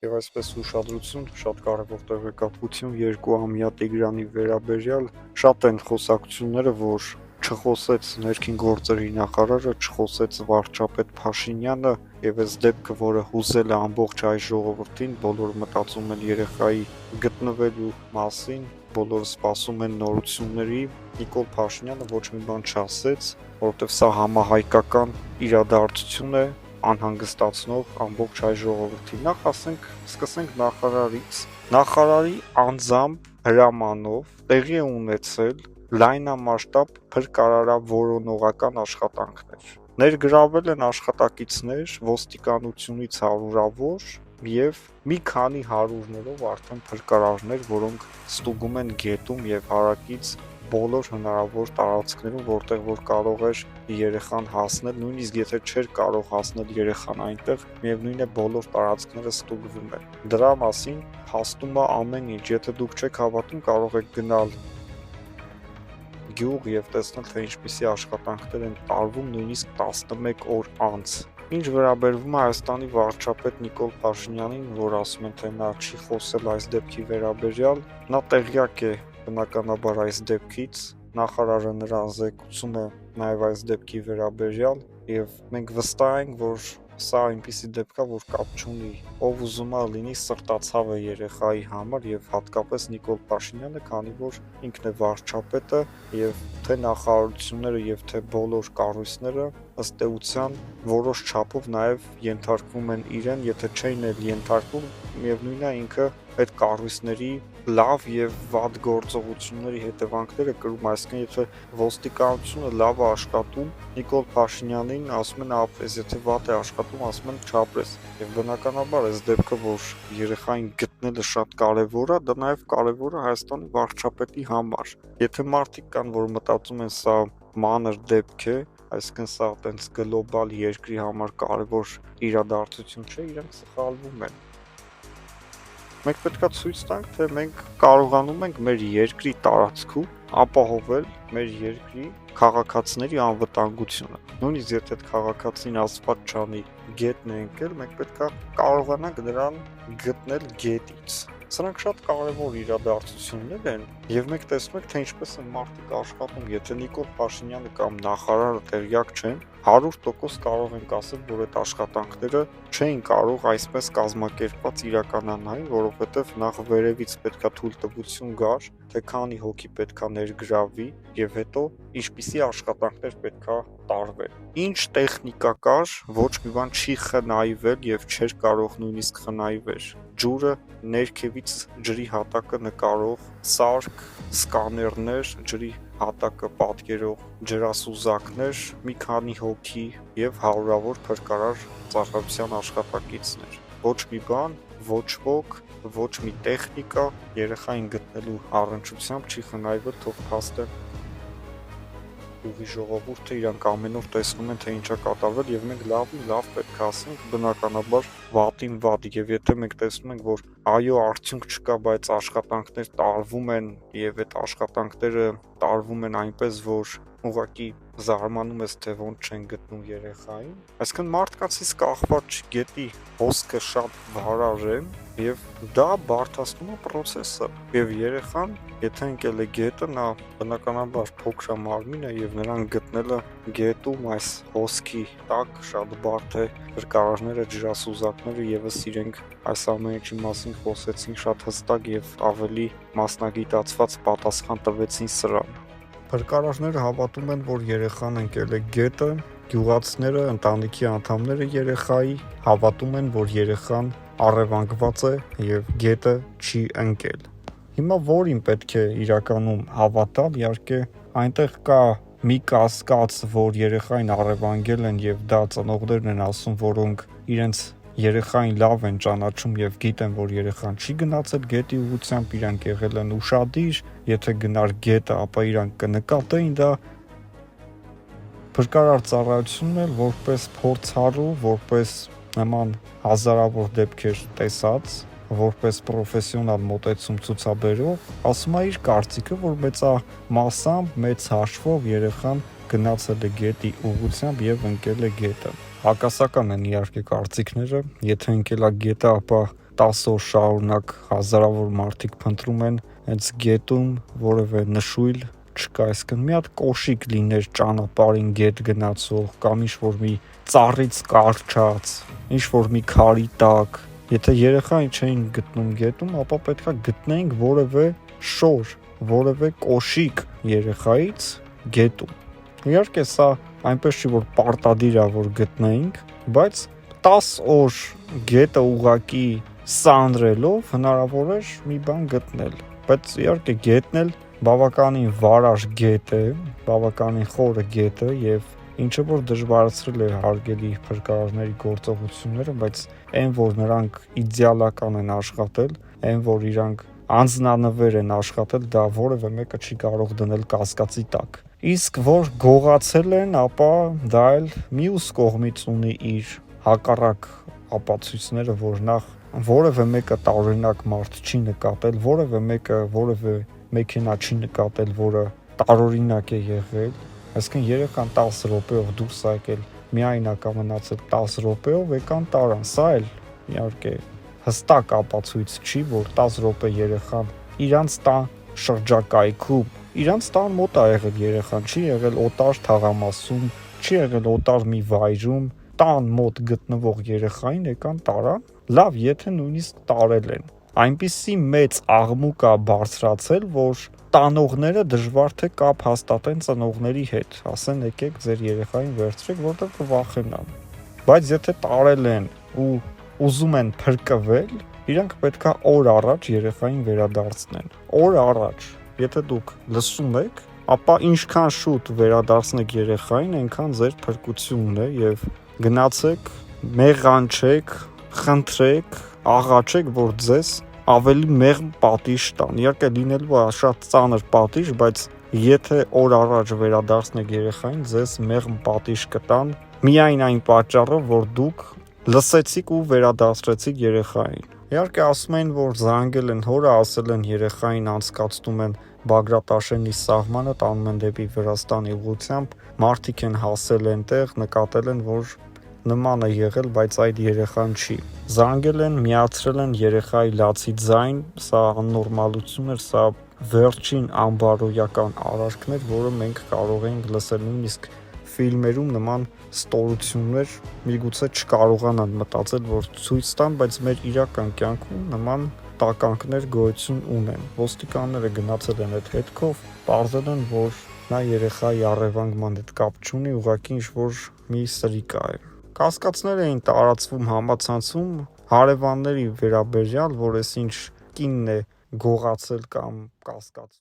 Եվ այսպես ուշադրություն, շատ կարևոր տեղեկատվություն երկուամյա Տիգրանի վերաբերյալ շատ են խոսակցությունները, որ չխոսեց ներքին գործերի նախարարը, չխոսեց վարչապետ Փաշինյանը եւ այս դեպքը, որը հուզել է ամբողջ հայ ժողովրդին, բոլորը մտածում են երեխայի գտնվելու մասին, բոլորը սպասում են նորությունների, Նիկոլ Փաշինյանը ոչ մի բան չասեց, որովհետեւ սա համահայկական իրադարձություն է, անհանգստացնող ամբողջ հայ ժողովրդին։ Նախ սկսենք նախարարից։ Նախարարի անձամբ հրամանով տեղի է ունեցել լայնամասշտաբ փրկարարավորոնողական աշխատանքներ։ Ներգրավել են աշխատակիցներ ոստիկանությունից հարյուրավոր եւ մի քանի հարյուրներով արդեն փրկարարներ, որոնք ստուգում են գետում եւ հարակից բոլոր հնարավոր տարածքներում, որտեղ որ կարող էր երեխան հասնել, նույնիսկ եթե չէր կարող հասնել երեխան այնտեղ, միևնույն է բոլոր տարածքները ստուգվում են։ Դրա մասին փաստում է ամեն ինչ, եթե դուք չեք հավատում, կարող եք գնալ գյուղ եւ տեսնել, թե ինչպիսի աշխատանքներ են տարվում նույնիսկ 11 օր անց։ Ինչ վերաբերվում է Հայաստանի վարչապետ Նիկոլ Փաշինյանին, որ ասում են, թե նա չի խոսել այս դեպքի վերաբերյալ, նա տեղյակ է բնականաբար այս դեպքից, նախարարը նրան զեկուցում է նաև այս դեպքի վերաբերյալ եւ մենք վստահ ենք, որ սա այնպիսի դեպք է, որ կապ չունի, ով ուզում է լինի սրտացավ է երեխայի համար եւ հատկապես Նիկոլ Փաշինյանը, քանի որ ինքն է վարչապետը եւ թե նախարարությունները եւ թե բոլոր կառույցները ըստ էության որոշ չափով նաև ենթարկվում են իրեն, եթե չէին էլ ենթարկվում, միևնույնն է ինքը այդ կառույցների լավ եւ վատ գործողությունների հետևանքները կրում, այսինքն եթե ոստիկանությունը լավ է աշխատում, Նիկոլ Փաշինյանին ասում են ապրես, եթե վատ է աշխատում, ասում են չապրես։ Եվ բնականաբար այս դեպքը, որ երեխային գտնելը շատ կարևոր է, դա նաև կարևոր է Հայաստանի վարչապետի համար։ Եթե մարդիկ կան, որ մտածում են սա մանր դեպք է, այսինքն սա այտենց գլոբալ երկրի համար կարևոր իրադարձություն չէ, իրենք սխալվում են։ Մենք պետք է ցույց տանք, թե մենք կարողանում ենք մեր երկրի տարածքում ապահովել մեր երկրի քաղաքացիների անվտանգությունը։ Նույնիսկ եթե այդ քաղաքացին Աստված չանի գետն է ընկել, մենք պետք է կարողանանք նրան գտնել գետից։ Սրանք շատ կարևոր իրադարձություններ են եւ մենք տեսնում ենք, թե ինչպես են մարդիկ աշխատում, եթե Նիկոլ Փաշինյանը կամ նախարարը տեղյակ չեն, 100% կարող ենք ասել, որ այդ աշխատանքները չէին կարող այսպես կազմակերպված իրականանալ, որովհետև նախ վերևից պետքա թույլտվություն գար, թե քանի հոգի պետքա ներգրավվի եւ հետո ինչպիսի աշխատանքներ պետքա տարվեն։ Ինչ տեխնիկա կար, ոչ մի բան չի խնայվել եւ չէր կարող նույնիսկ խնայվել։ Ջուրը ներքևից ջրի հատակը նկարող սարք, սկաներներ, ջրի հատակը պատկերող ջրասուզակներ, մի քանի հոգի եւ հարյուրավոր փրկարար ծառայության աշխատակիցներ։ Ոչ մի բան, ոչ ոք, ոչ մի տեխնիկա երեխային գտնելու առնչությամբ չի խնայվել, թող փաստեն ուղի ժողովուրդը, իրանք ամեն օր տեսնում են, թե ինչա կատարվել եւ մենք լավ պետք է ասենք, բնականաբար վատին վատ, եւ եթե մենք տեսնում ենք, որ այո, արդյունք չկա, բայց աշխատանքներ տարվում են եւ այդ աշխատանքները տարվում են այնպես, որ ուղղակի զարմանում ես, թե ոնց չեն գտնում երեխային, այսինքն մարդկանցից կախված գետի հոսքը շատ վարար է եւ դա բարդացնում է process-ը եւ երեխան, եթե ընկել է գետը, նա բնականաբար փոքր մարմին է եւ նրան գտնելը գետում այս հոսքի տակ շատ բարդ է, փրկարարները, ջրասուզակները եւս իրենք այս ամեն ինչի մասին խոսեցին շատ հստակ եւ ավելի մասնագիտացված պատասխան տվեցին սրան։ Փրկարարները հավատում են, որ երեխան ընկել է գետը, գյուղացիները, ընտանիքի անդամները երեխայի հավատում են, որ երեխան առևանգված է եւ գետը չի ընկել։ Հիմա որին պետք է իրականում հավատալ, իհարկե այնտեղ կա մի կասկած, որ երեխային առևանգել են եւ դա ծնողներն են ասում, որոնք իրենց երեխային լավ են ճանաչում եւ գիտեն, որ երեխան չի գնացել գետի ուղղությամբ, իրանք եղել են ուշադիր, եթե գնար գետը, ապա իրանք կնկատեին դա։ Փրկարար ծառայությունն էլ որպես փորձառու, որպես նման հազարավոր դեպքեր տեսած, որպես պրոֆեսիոնալ մոտեցում ցուցաբերող, ասում է իր կարծիքը, որ մեծամասամբ մեծ հաշվով երեխան գնացել է գետի ուղղությամբ եւ ընկել է գետը։ Հակասական են իհարկե կարծիքները, եթե ընկել է գետը, ապա 10 օր շարունակ հազարավոր մարդիկ փնտրում են հենց գետում որևէ նշույլ չկա, այսինքն մի հատ կոշիկ լիներ ճանապարհին գետ գնացող կամ ինչ-որ մի ծառից կարճած, ինչ-որ մի քարի տակ, եթե երեխային չէին գտնում գետում, ապա պետքա գտնեինք որևէ շոր, որևէ կոշիկ երեխայից գետում։ Իհարկե սա այնպես չի, որ պարտադիր է, որ գտնեինք, բայց 10 օր գետը ուղակի սանրելով հնարավոր էր մի բան գտնել, բայց իհարկե գետն էլ բավականին վարար գետ է, բավականին խորը գետ է եւ ինչը որ դժվարացրել է հարգելի փրկարարների գործողությունները, բայց այն որ նրանք իդեալական են աշխատել, այն որ իրանք անձնանվեր են աշխատել, դա որևէ մեկը չի կարող դնել կասկածի տակ։ Իսկ որ գողացել են, ապա դա էլ մյուս կողմից ունի իր հակառակ ապացույցները, որ նախ որևէ մեկը տարօրինակ մարդ չի նկատել, որևէ մեկը որևէ մեքենա չի նկատել, որը տարօրինակ է եղել, այսինքն երեխան 10 րոպեով դուրս է եկել, միայնակ է մնացել 10 րոպեով եկան տարան, սա էլ իհարկե հստակ ապացույց չի, որ 10 րոպե երեխան իրանց տան շրջակայքում, իրանց տան մոտ է եղել երեխան, չի եղել օտար թաղամասում, չի եղել օտար մի վայրում, տան մոտ գտնվող երեխային եկան տարան, լավ, եթե նույնիսկ տարել են, այնպիսի մեծ աղմուկ է բարձրացել, որ տանողները դժվար թե կապ հաստատեն ծնողների հետ, ասեն եկեք ձեր երեխային վերցրեք, որտեղ կվախենան, բայց եթե տարել են ու ուզում են փրկվել, իրանք պետքա օր առաջ երեխային վերադարձնեն, օր առաջ, եթե դուք լսում եք, ապա ինչքան շուտ վերադարձնեք երեխային, այնքան ձեր փրկությունն է եւ գնացեք, մեղանչեք, խնդրեք, աղաչեք, որ ձեզ ավելի մեղմ պատիժ տան, իհարկե լինելու է շատ ծանր պատիժ, բայց եթե օր առաջ վերադարձնեք երեխային, ձեզ մեղմ պատիժ կտան, միայն այն պատճառով, որ դուք լսեցիք ու վերադարձրեցիք երեխային։ Իհարկե ասում են, որ զանգել են հորը, ասել են երեխային անցկացնում են Բագրատաշենի սահմանը, տանում են դեպի Վրաստանի ուղղությամբ, մարդիկ են հասել այնտեղ, նկատել են, որ նման է եղել, բայց այդ երեխան չի։ Զանգել են, միացրել են երեխայի լացի ձայն, սա աննորմալություն էր, սա վերջին անբարոյական արարքներ, որը մենք կարող ենք լսել, նույնիսկ ֆիլմերում նման ստորություններ միգուցե չկարողանան մտածել, որ ցույց տան, բայց մեր իրական կյանքում նման տականքներ գոյություն ունեն։ Ոստիկանները գնացել են այդ հետքով, պարզել են, որ նա երեխայի առևանգման հետ կապ չունի, ուղղակի ինչ-որ մի սրիկա է։ Կասկածներ էին տարածվում համացանցում հարևանների վերաբերյալ, որ այս ինչ կինն է գողացել կամ կասկած